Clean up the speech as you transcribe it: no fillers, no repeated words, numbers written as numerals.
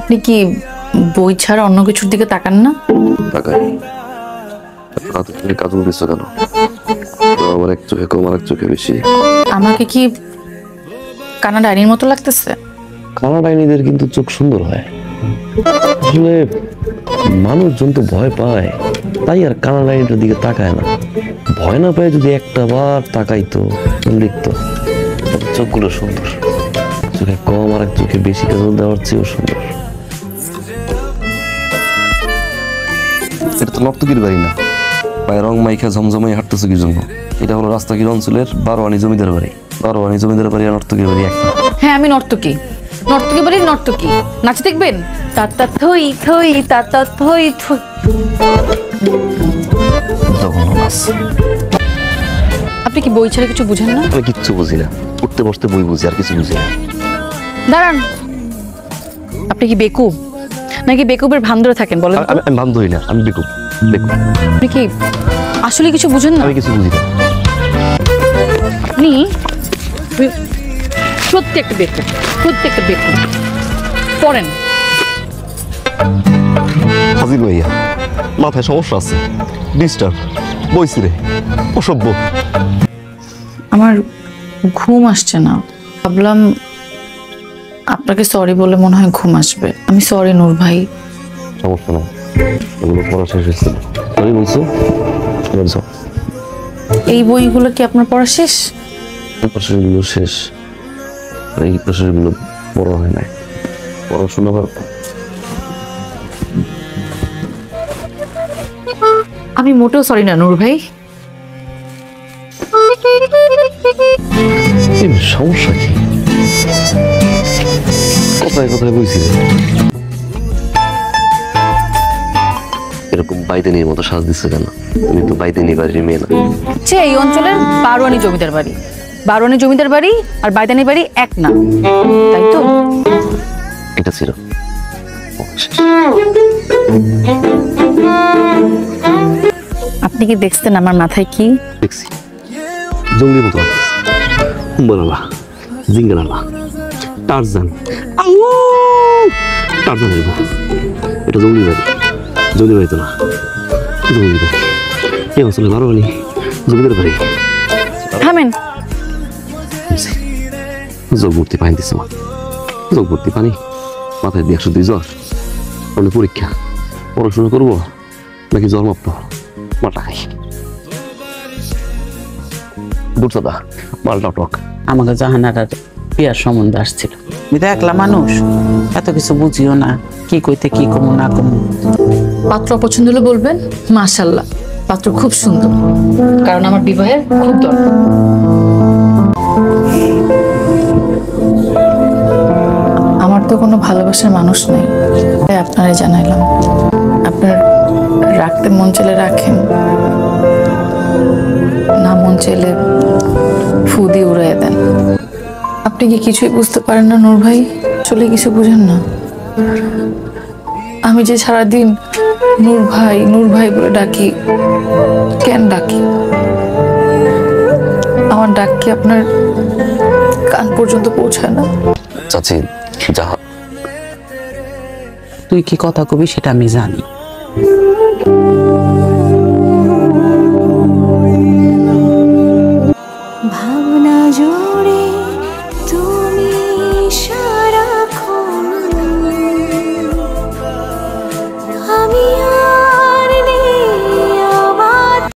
আপনি কি বই ছাড়া অন্য কিছুর দিকে তাকান না? তাকাই। তুমি কাজল দিচ্ছ কেন? আমার এক চোখে কম, আর এক চোখে বেশি। আমাকে কি কানা ডাইনির মতো লাগতেছে? কানা ডাইনিদের কিন্তু চোখ সুন্দর হয়। আসলে মানুষজন তো ভয় পায়, তাই আর কানা ডাইনিটার দিকে তাকায় না। ভয় না পায় যদি একটা বার তাকাইতো, দেখতো চোখগুলো সুন্দর। চোখে কম আর এক চোখে বেশি কাজল দেওয়ার চেয়েও সুন্দর। এটা তো নর্তকীর বাড়ি না, পায়ে রং মাইখা ঝমঝমাই হাঁটতেছে কি জন্য? এটা হলো রাস্তাগির অঞ্চলের বারোয়ানি জমিদার বাড়ি। বারোয়ানি জমিদার বাড়ি আর নর্তকীর বাড়ি এক না। হ্যাঁ, আমি নর্তকী। নর্তকী বাড়ির নর্তকী। নাচ দেখবেন? তাতা থই থই তাতা থই থই। জঘন্য নাচ। আপনি কি বই ছাড়া কিছু বুঝেন না? আমি কিচ্ছু বুঝি না, উঠতে বসতে বই বুঝি, আর কিছু বুঝি না। দাঁড়ান, আপনি কি বেকুব নাকি বেকুবের ভান ধরে থাকেন বলেন তো? আমি ভান ধরি না, আমি বেকুব। বেকুব। আপনি কি আসলে কিছু বুঝেন না? আমি কিছু বুঝি না। আপনি প্রত্যেকটা বেকুব, প্রত্যেকটা বেকুব। পড়েন। হাজির ভাইয়া, মাথায় সমস্যা আছে, ডিস্টার্ব, বইছি রে, অসভ্য। আমার ঘুম আসছে না, ভাবলাম আপনাকে সরি বলে মনে হয় ঘুম আসবে। আমি সরি নূর ভাই। সমস্যা না, এগুলো পড়া শেষ হয়েছিল। সরি বলছো? বলছো এই বইগুলো কি আপনার পড়া শেষ? পাশেরগুলো শেষ, এই পাশেরগুলো পড়া হয় নাই। পড়াশোনা আমি মোটেও সরি না নূর ভাই। সমস্যা কি? কোথায় কোথায় বইছি রে? এরকম বাইদেনির মতো সাজ দিচ্ছে কেন? তুমি তো বাইদেনি বাড়ির মেয়ে না। এই অঞ্চলের বারোয়ানি জমিদার বাড়ি। বারোয়ানি জমিদার বাড়ি আর বাইদানি বাড়ি এক না, তাই তো? এটা ছিল আপনি কি দেখছেন আমার মাথায় কি? দেখছি, জঙ্গলি মতো হুম্বালালা, জিঙ্গালালা, টারজান, টারজানের মতো। এটা জঙ্গলি বাড়ি, জঙ্গলি বাড়ি তো না, জঙ্গলি বাড়ি। এই অঞ্চলে বারোয়ানি জমিদার বাড়ি। থামেন। যোগ ভর্তি পানি দিচ্ছে মা, যোগ ভর্তি পানি মাথায় দিয়ে 102 জ্বর। অন্য পরীক্ষা, পড়াশোনা করবো নাকি জ্বর মাপবো? মাটা খাই দুধ মালটা টক। আমাকে জাহানার বিয়ার সম্বন্ধ আসছিল। আমি তো একলা মানুষ, এত কিছু বুঝিও না, কি কইতে কি কমু না কমু। পাত্র পছন্দ হলে বলবেন মাশাআল্লাহ, পাত্র খুব সুন্দর, কারণ আমার বিবাহের খুব দরকার। আমার তো কোনো ভালোবাসার মানুষ নেই, তাই আপনারে জানাইলাম। আপনার রাখতে মন চাইলে রাখেন, না মন চাইলে ফু দিয়ে উড়াই দেন। আপনি কি কিছুই বুঝতে পারেন না নূর ভাই? আসলে কিছু বুঝেন না। আমি যে সারাদিন নূর ভাই নূর ভাই বলে ডাকি, কেন ডাকি? আমার ডাক কি আপনার কান পর্যন্ত পৌঁছায় না? চাচি, যাহা তুই কি কথা কবি সেটা আমি জানি।